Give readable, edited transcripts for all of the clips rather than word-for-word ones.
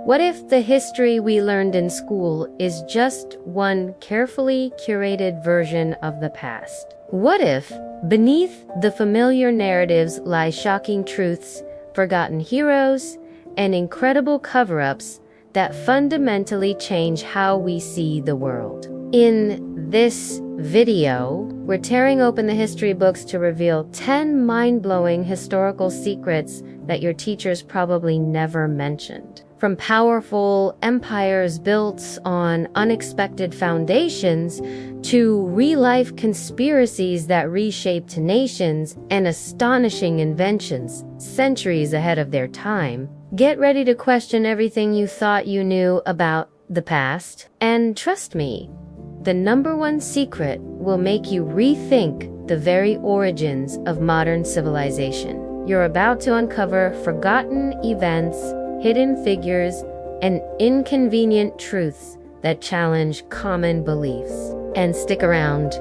What if the history we learned in school is just one carefully curated version of the past? What if, beneath the familiar narratives lie shocking truths, forgotten heroes, and incredible cover-ups that fundamentally change how we see the world? In this video, we're tearing open the history books to reveal 10 mind-blowing historical secrets that your teachers probably never mentioned. From powerful empires built on unexpected foundations to real-life conspiracies that reshaped nations and astonishing inventions centuries ahead of their time, get ready to question everything you thought you knew about the past. And trust me, the #1 secret will make you rethink the very origins of modern civilization. You're about to uncover forgotten events, hidden figures, and inconvenient truths that challenge common beliefs. And stick around,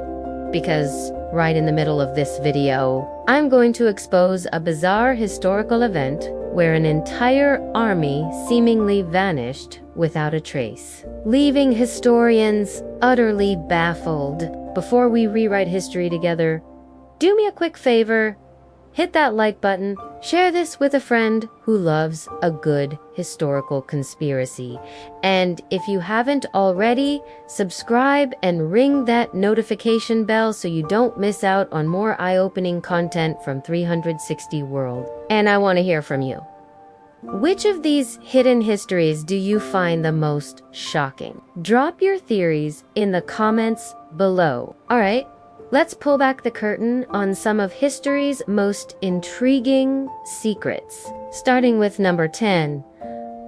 because right in the middle of this video, I'm going to expose a bizarre historical event where an entire army seemingly vanished without a trace, leaving historians utterly baffled. Before we rewrite history together, do me a quick favor. Hit that like button, share this with a friend who loves a good historical conspiracy. And if you haven't already, subscribe and ring that notification bell so you don't miss out on more eye-opening content from 360 World. And I want to hear from you. Which of these hidden histories do you find the most shocking? Drop your theories in the comments below. All right. Let's pull back the curtain on some of history's most intriguing secrets. Starting with number 10.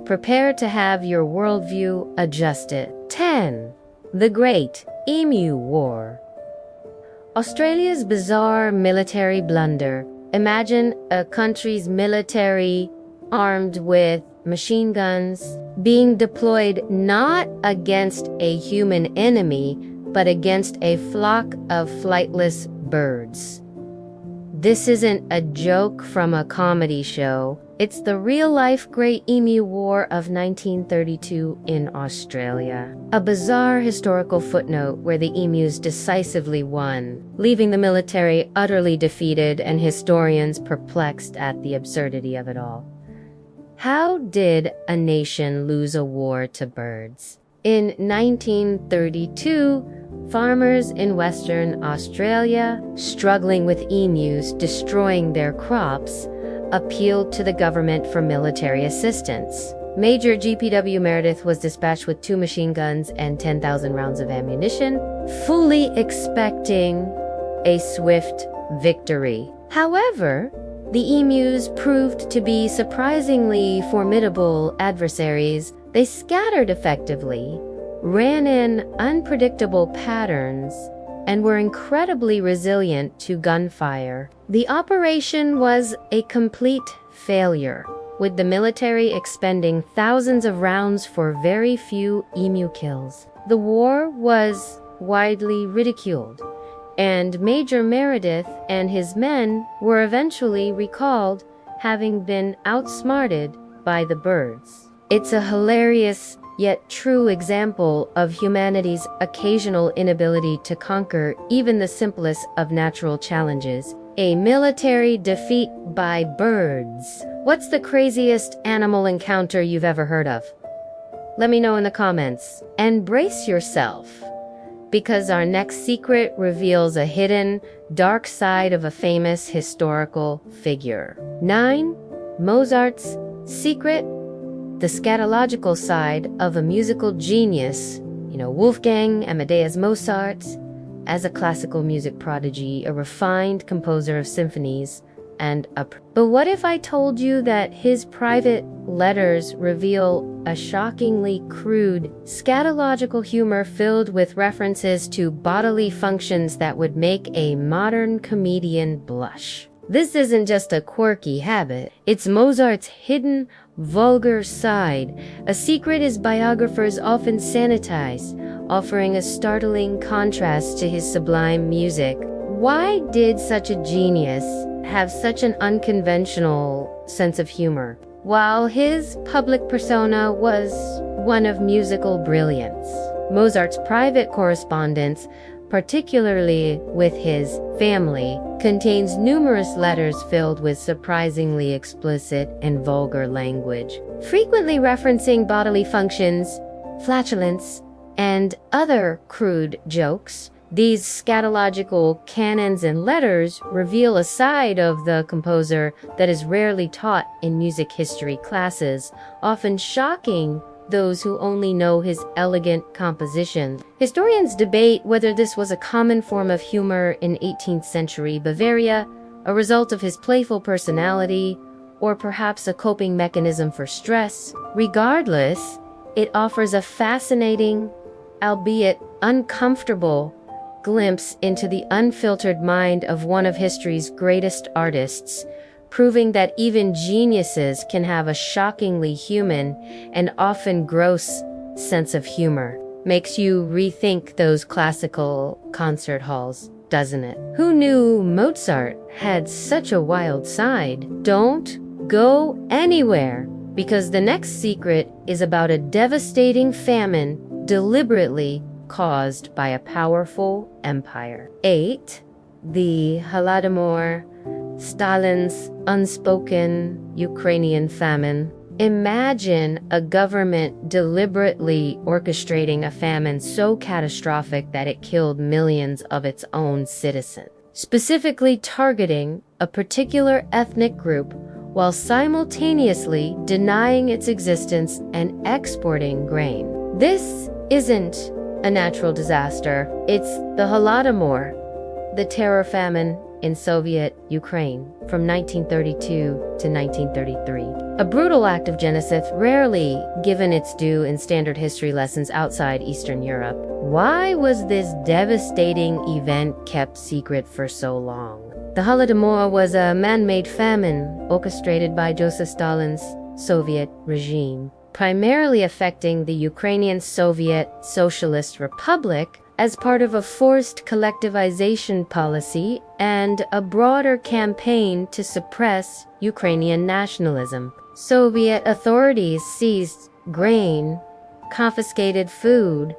Prepare to have your worldview adjusted. 10. The Great Emu War. Australia's bizarre military blunder. Imagine a country's military armed with machine guns being deployed not against a human enemy, but against a flock of flightless birds. This isn't a joke from a comedy show. It's the real-life Great Emu War of 1932 in Australia. A bizarre historical footnote where the emus decisively won, leaving the military utterly defeated and historians perplexed at the absurdity of it all. How did a nation lose a war to birds? In 1932, farmers in Western Australia, struggling with emus destroying their crops, appealed to the government for military assistance. Major GPW Meredith was dispatched with 2 machine guns and 10,000 rounds of ammunition, fully expecting a swift victory. However, the emus proved to be surprisingly formidable adversaries. They scattered effectively, ran in unpredictable patterns, and were incredibly resilient to gunfire. The operation was a complete failure, with the military expending thousands of rounds for very few emu kills. The war was widely ridiculed, and Major Meredith and his men were eventually recalled, having been outsmarted by the birds. It's a hilarious yet true example of humanity's occasional inability to conquer even the simplest of natural challenges. A military defeat by birds. What's the craziest animal encounter you've ever heard of? Let me know in the comments. And brace yourself, because our next secret reveals a hidden, dark side of a famous historical figure. 9. Mozart's secret. The scatological side of a musical genius. Wolfgang Amadeus Mozart, as a classical music prodigy, a refined composer of symphonies, But what if I told you that his private letters reveal a shockingly crude, scatological humor filled with references to bodily functions that would make a modern comedian blush? This isn't just a quirky habit, it's Mozart's hidden, vulgar side, a secret his biographers often sanitize, offering a startling contrast to his sublime music. Why did such a genius have such an unconventional sense of humor? while his public persona was one of musical brilliance. Mozart's private correspondence, particularly with his family, contains numerous letters filled with surprisingly explicit and vulgar language, frequently referencing bodily functions, flatulence, and other crude jokes. These scatological canons and letters reveal a side of the composer that is rarely taught in music history classes, often shocking those who only know his elegant composition. Historians debate whether this was a common form of humor in 18th century Bavaria, a result of his playful personality, or perhaps a coping mechanism for stress. Regardless, it offers a fascinating, albeit uncomfortable, glimpse into the unfiltered mind of one of history's greatest artists, proving that even geniuses can have a shockingly human and often gross sense of humor. Makes you rethink those classical concert halls, doesn't it? Who knew Mozart had such a wild side? Don't go anywhere, because the next secret is about a devastating famine deliberately caused by a powerful empire. 8. The Holodomor, Stalin's unspoken Ukrainian famine. Imagine a government deliberately orchestrating a famine so catastrophic that it killed millions of its own citizens, specifically targeting a particular ethnic group while simultaneously denying its existence and exporting grain. This isn't a natural disaster. It's the Holodomor, the terror famine in Soviet Ukraine from 1932 to 1933. A brutal act of genocide rarely given its due in standard history lessons outside Eastern Europe. Why was this devastating event kept secret for so long? The Holodomor was a man-made famine orchestrated by Joseph Stalin's Soviet regime, primarily affecting the Ukrainian Soviet Socialist Republic as part of a forced collectivization policy and a broader campaign to suppress Ukrainian nationalism. Soviet authorities seized grain, confiscated food,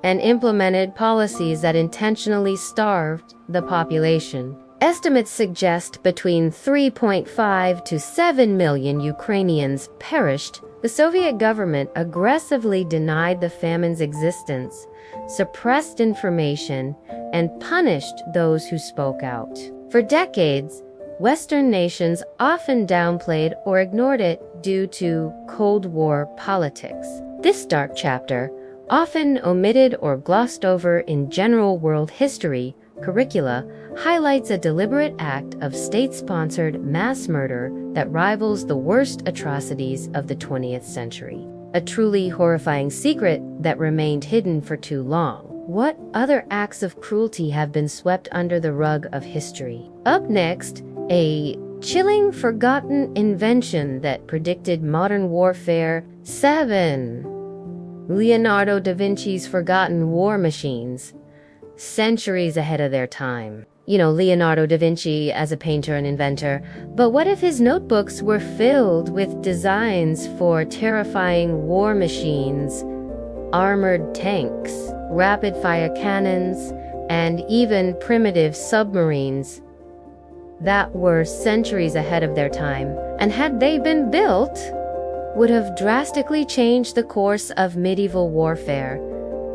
and implemented policies that intentionally starved the population. Estimates suggest between 3.5 to 7 million Ukrainians perished. The Soviet government aggressively denied the famine's existence, suppressed information, and punished those who spoke out. For decades, Western nations often downplayed or ignored it due to Cold War politics. This dark chapter, often omitted or glossed over in general world history curricula, highlights a deliberate act of state-sponsored mass murder that rivals the worst atrocities of the 20th century. A truly horrifying secret that remained hidden for too long. What other acts of cruelty have been swept under the rug of history? Up next, a chilling forgotten invention that predicted modern warfare. 7. Leonardo da Vinci's forgotten war machines, centuries ahead of their time. You know, Leonardo da Vinci as a painter and inventor, but what if his notebooks were filled with designs for terrifying war machines, armored tanks, rapid-fire cannons, and even primitive submarines that were centuries ahead of their time, and had they been built, would have drastically changed the course of medieval warfare.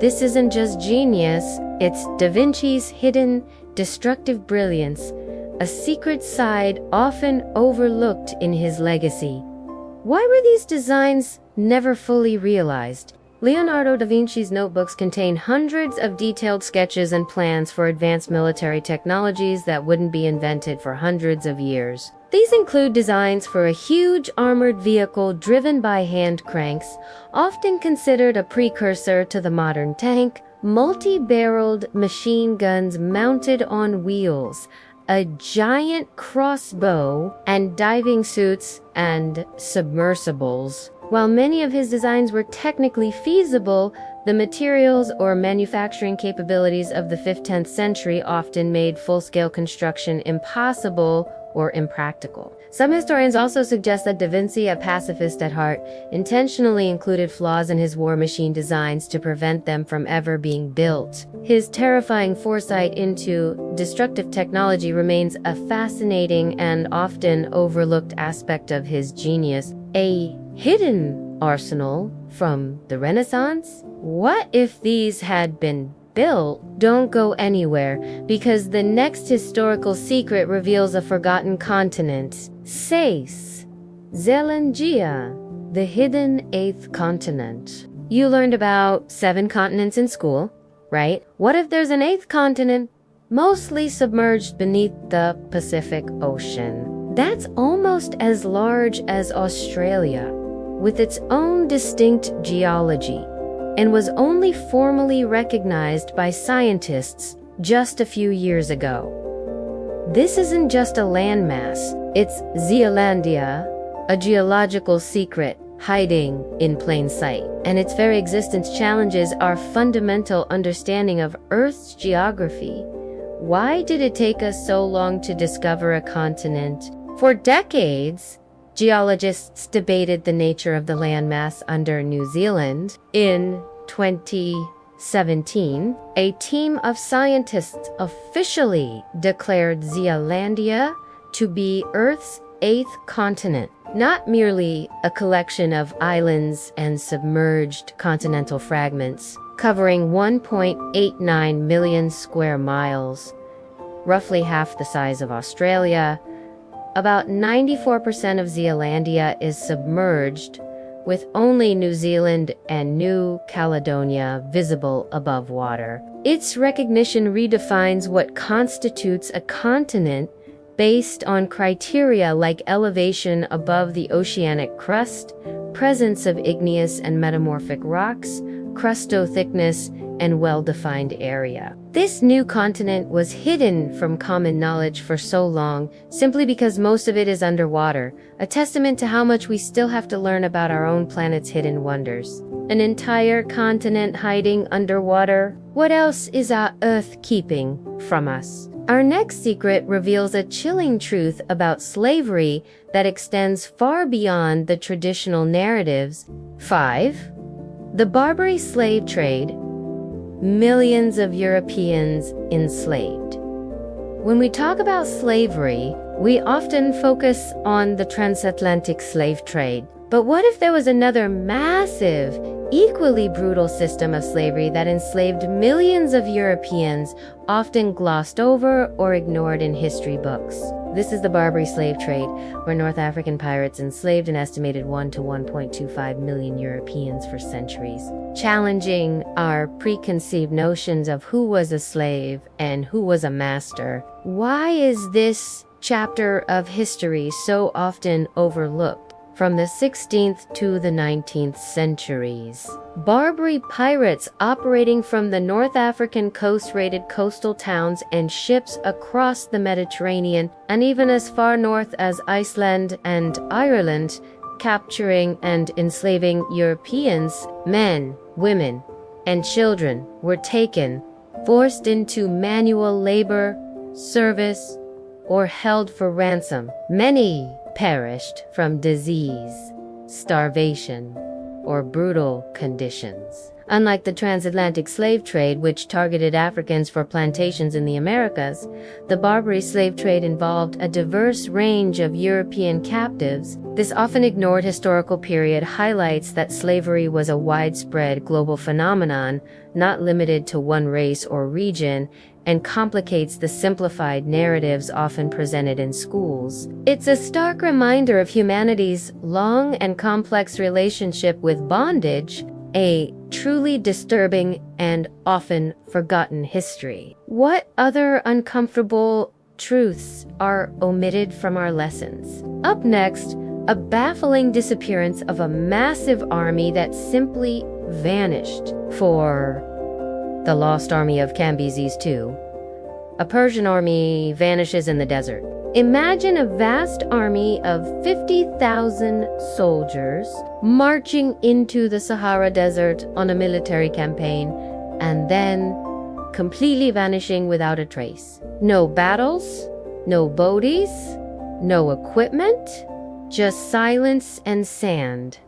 This isn't just genius, it's Da Vinci's hidden, destructive brilliance, a secret side often overlooked in his legacy. Why were these designs never fully realized? Leonardo da Vinci's notebooks contain hundreds of detailed sketches and plans for advanced military technologies that wouldn't be invented for hundreds of years. These include designs for a huge armored vehicle driven by hand cranks, often considered a precursor to the modern tank, multi-barreled machine guns mounted on wheels, a giant crossbow, and diving suits and submersibles. While many of his designs were technically feasible, the materials or manufacturing capabilities of the 15th century often made full-scale construction impossible or impractical. Some historians also suggest that Da Vinci, a pacifist at heart, intentionally included flaws in his war machine designs to prevent them from ever being built. His terrifying foresight into destructive technology remains a fascinating and often overlooked aspect of his genius. A hidden arsenal from the Renaissance? What if these had been built? Don't go anywhere, because the next historical secret reveals a forgotten continent. Sais, Zealandia, the hidden eighth continent. You learned about 7 continents in school, right? What if there's an 8th continent, mostly submerged beneath the Pacific Ocean? That's almost as large as Australia, with its own distinct geology, and was only formally recognized by scientists just a few years ago. This isn't just a landmass, it's Zealandia, a geological secret hiding in plain sight. And its very existence challenges our fundamental understanding of Earth's geography. Why did it take us so long to discover a continent? For decades, geologists debated the nature of the landmass under New Zealand. In 2017, a team of scientists officially declared Zealandia to be Earth's 8th continent, not merely a collection of islands and submerged continental fragments, covering 1.89 million square miles, roughly half the size of Australia. About 94% of Zealandia is submerged, with only New Zealand and New Caledonia visible above water. Its recognition redefines what constitutes a continent based on criteria like elevation above the oceanic crust, presence of igneous and metamorphic rocks, crusto-thickness, and well-defined area. This new continent was hidden from common knowledge for so long simply because most of it is underwater, a testament to how much we still have to learn about our own planet's hidden wonders. An entire continent hiding underwater? What else is our Earth keeping from us? Our next secret reveals a chilling truth about slavery that extends far beyond the traditional narratives. 5. The Barbary slave trade. Millions of Europeans enslaved. When we talk about slavery, we often focus on the transatlantic slave trade. But what if there was another massive, equally brutal system of slavery that enslaved millions of Europeans, often glossed over or ignored in history books? This is the Barbary slave trade, where North African pirates enslaved an estimated 1 to 1.25 million Europeans for centuries, challenging our preconceived notions of who was a slave and who was a master. Why is this chapter of history so often overlooked? From the 16th to the 19th centuries, Barbary pirates operating from the North African coast raided coastal towns and ships across the Mediterranean and even as far north as Iceland and Ireland, capturing and enslaving Europeans. Men, women, and children were taken, forced into manual labor, service, or held for ransom. Many perished from disease, starvation, or brutal conditions. Unlike the transatlantic slave trade, which targeted Africans for plantations in the Americas, the Barbary slave trade involved a diverse range of European captives. This often ignored historical period highlights that slavery was a widespread global phenomenon, not limited to one race or region, and complicates the simplified narratives often presented in schools. It's a stark reminder of humanity's long and complex relationship with bondage, a truly disturbing and often forgotten history. What other uncomfortable truths are omitted from our lessons? Up next, a baffling disappearance of a massive army that simply vanished. For the lost army of Cambyses II, a Persian army vanishes in the desert. Imagine a vast army of 50,000 soldiers marching into the Sahara Desert on a military campaign and then completely vanishing without a trace. No battles, no bodies, no equipment, just silence and sand.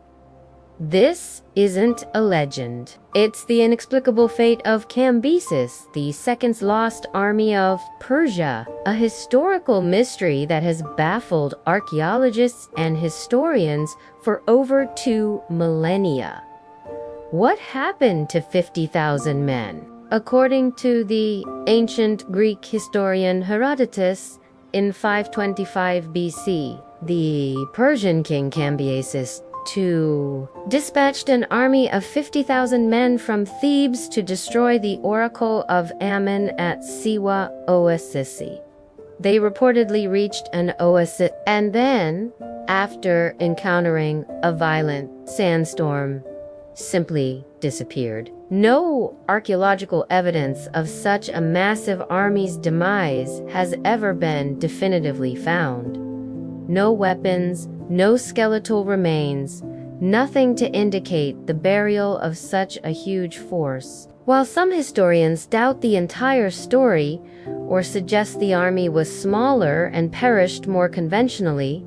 This isn't a legend. It's the inexplicable fate of Cambyses, the second lost army of Persia, a historical mystery that has baffled archaeologists and historians for over 2 millennia. What happened to 50,000 men? According to the ancient Greek historian Herodotus, in 525 BC, the Persian king Cambyses II dispatched an army of 50,000 men from Thebes to destroy the oracle of Ammon at Siwa Oasis. They reportedly reached an oasis and then, after encountering a violent sandstorm, simply disappeared. No archaeological evidence of such a massive army's demise has ever been definitively found. No weapons, no skeletal remains, nothing to indicate the burial of such a huge force. While some historians doubt the entire story or suggest the army was smaller and perished more conventionally,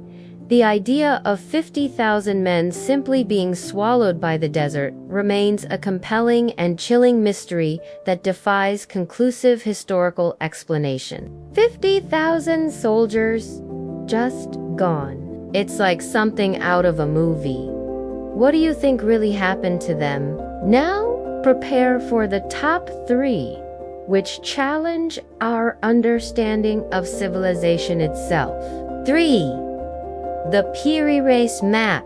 the idea of 50,000 men simply being swallowed by the desert remains a compelling and chilling mystery that defies conclusive historical explanation. 50,000 soldiers just gone. It's like something out of a movie. What do you think really happened to them? Now, prepare for the top 3, which challenge our understanding of civilization itself. 3. The Piri Reis Map,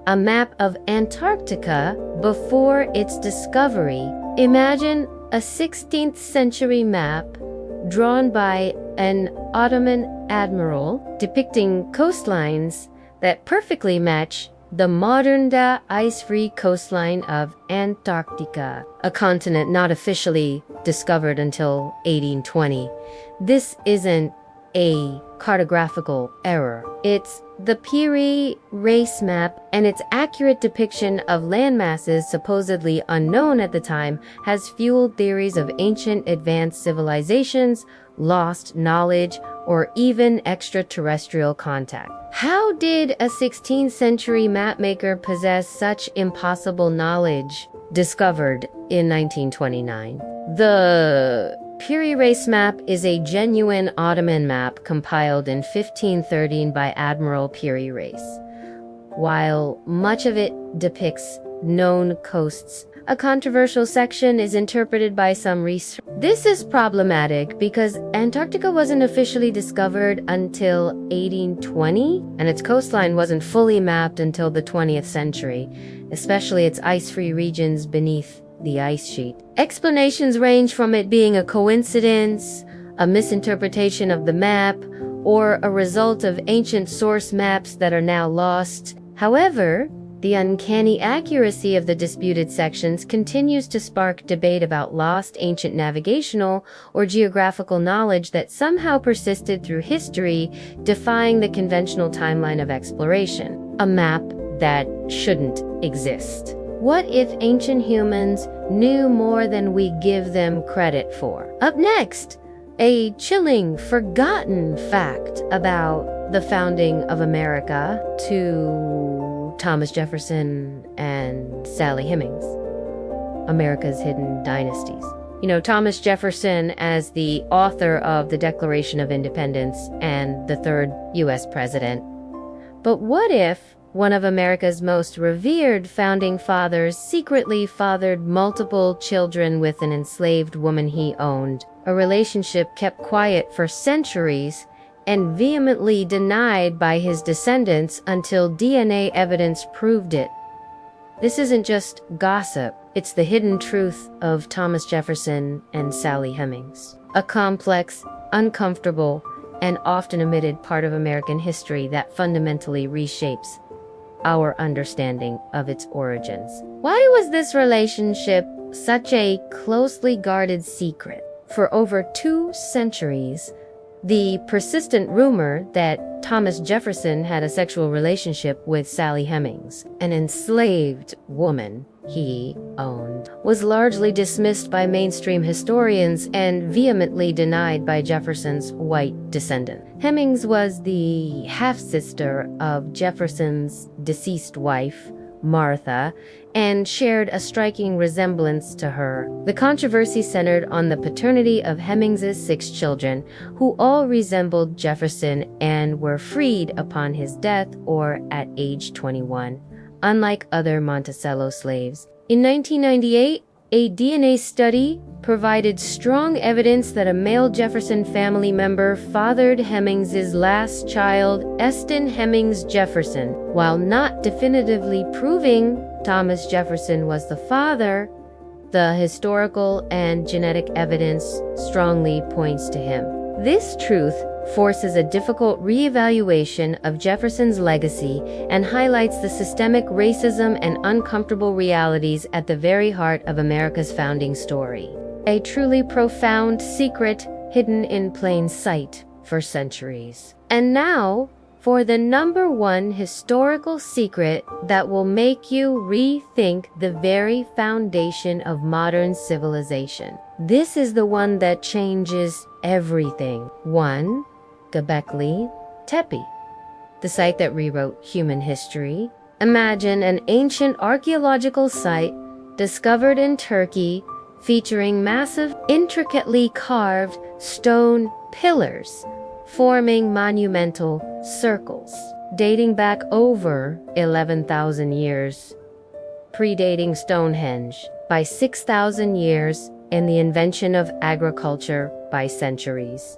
a map of Antarctica before its discovery. Imagine a 16th century map drawn by an Ottoman admiral depicting coastlines that perfectly match the modern-day ice-free coastline of Antarctica, a continent not officially discovered until 1820. This isn't a cartographical error. It's the Piri Reis map, and its accurate depiction of landmasses supposedly unknown at the time has fueled theories of ancient advanced civilizations, lost knowledge, or even extraterrestrial contact. How did a 16th century mapmaker possess such impossible knowledge? Discovered in 1929. The Piri Reis map is a genuine Ottoman map compiled in 1513 by Admiral Piri Reis. While much of it depicts known coasts, a controversial section is interpreted by some researchers. This is problematic because Antarctica wasn't officially discovered until 1820, and its coastline wasn't fully mapped until the 20th century, especially its ice-free regions beneath the ice sheet. Explanations range from it being a coincidence, a misinterpretation of the map, or a result of ancient source maps that are now lost. However, the uncanny accuracy of the disputed sections continues to spark debate about lost ancient navigational or geographical knowledge that somehow persisted through history, defying the conventional timeline of exploration. A map that shouldn't exist. What if ancient humans knew more than we give them credit for? Up next, a chilling, forgotten fact about the founding of America to Thomas Jefferson and Sally Hemings, America's Hidden Dynasties. You know, Thomas Jefferson as the author of the Declaration of Independence and the third U.S. president. But what if one of America's most revered founding fathers secretly fathered multiple children with an enslaved woman he owned, a relationship kept quiet for centuries and vehemently denied by his descendants until DNA evidence proved it? This isn't just gossip, it's the hidden truth of Thomas Jefferson and Sally Hemings, a complex, uncomfortable, and often omitted part of American history that fundamentally reshapes our understanding of its origins. Why was this relationship such a closely guarded secret? For over 2 centuries, the persistent rumor that Thomas Jefferson had a sexual relationship with Sally Hemings, an enslaved woman, he owned, was largely dismissed by mainstream historians and vehemently denied by Jefferson's white descendant. Hemings was the half-sister of Jefferson's deceased wife, Martha, and shared a striking resemblance to her. The controversy centered on the paternity of Hemings's 6 children, who all resembled Jefferson and were freed upon his death or at age 21, unlike other Monticello slaves. In 1998, a DNA study provided strong evidence that a male Jefferson family member fathered Hemings's last child, Eston Hemings Jefferson. While not definitively proving Thomas Jefferson was the father, the historical and genetic evidence strongly points to him. This truth forces a difficult reevaluation of Jefferson's legacy and highlights the systemic racism and uncomfortable realities at the very heart of America's founding story. A truly profound secret hidden in plain sight for centuries. And now, for the number 1 historical secret that will make you rethink the very foundation of modern civilization. This is the one that changes everything. 1. Göbekli Tepe, the site that rewrote human history. Imagine an ancient archaeological site discovered in Turkey featuring massive, intricately carved stone pillars forming monumental circles, dating back over 11,000 years, predating Stonehenge by 6,000 years and the invention of agriculture by centuries.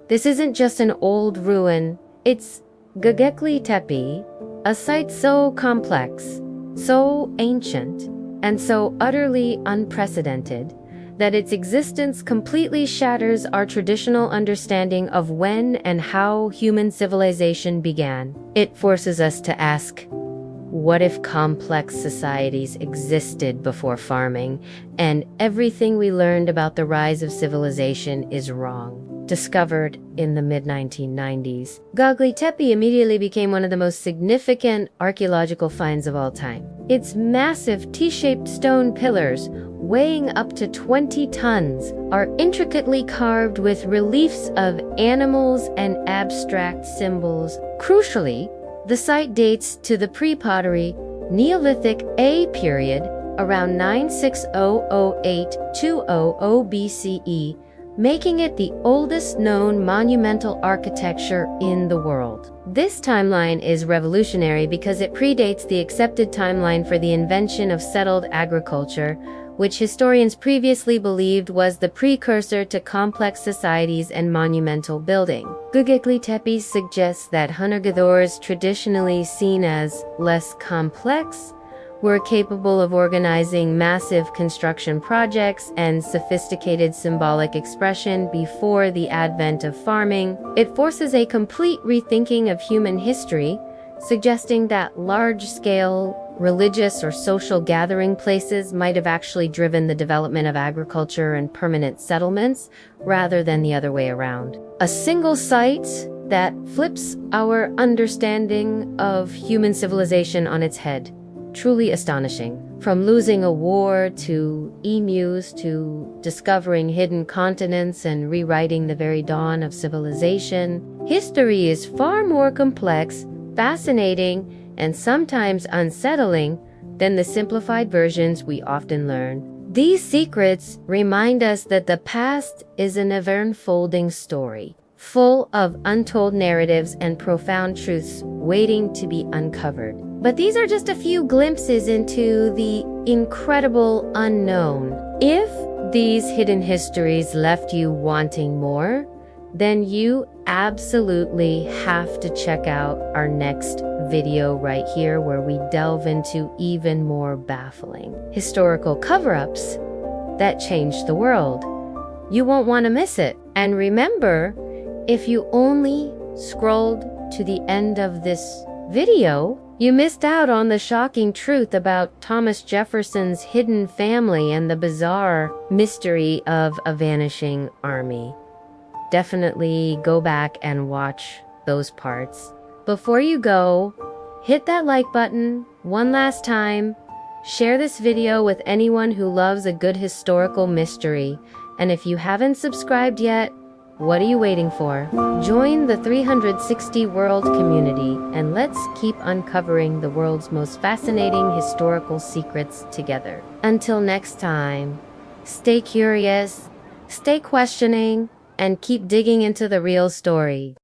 This isn't just an old ruin, it's Göbekli Tepe, a site so complex, so ancient, and so utterly unprecedented that its existence completely shatters our traditional understanding of when and how human civilization began. It forces us to ask, what if complex societies existed before farming, and everything we learned about the rise of civilization is wrong? Discovered in the mid-1990s, Göbekli Tepe immediately became one of the most significant archaeological finds of all time. Its massive T-shaped stone pillars, weighing up to 20 tons, are intricately carved with reliefs of animals and abstract symbols. Crucially, the site dates to the pre-pottery Neolithic A period, around 96008-200 BCE, making it the oldest known monumental architecture in the world. This timeline is revolutionary because it predates the accepted timeline for the invention of settled agriculture, which historians previously believed was the precursor to complex societies and monumental building. Göbekli Tepe suggests that hunter-gatherers, traditionally seen as less complex, were capable of organizing massive construction projects and sophisticated symbolic expression before the advent of farming. It forces a complete rethinking of human history, suggesting that large-scale religious or social gathering places might have actually driven the development of agriculture and permanent settlements, rather than the other way around. A single site that flips our understanding of human civilization on its head. Truly astonishing. From losing a war to emus to discovering hidden continents and rewriting the very dawn of civilization, history is far more complex, fascinating, and sometimes unsettling than the simplified versions we often learn. These secrets remind us that the past is an ever-unfolding story, full of untold narratives and profound truths waiting to be uncovered. But these are just a few glimpses into the incredible unknown. If these hidden histories left you wanting more, then you absolutely have to check out our next video right here, where we delve into even more baffling historical cover-ups that changed the world. You won't want to miss it. And remember, if you only scrolled to the end of this video, you missed out on the shocking truth about Thomas Jefferson's hidden family and the bizarre mystery of a vanishing army. Definitely go back and watch those parts. Before you go, hit that like button one last time Share this video with anyone who loves a good historical mystery. And if you haven't subscribed yet, what are you waiting for? Join the 360 World community and let's keep uncovering the world's most fascinating historical secrets together. Until next time, stay curious, stay questioning, and keep digging into the real story.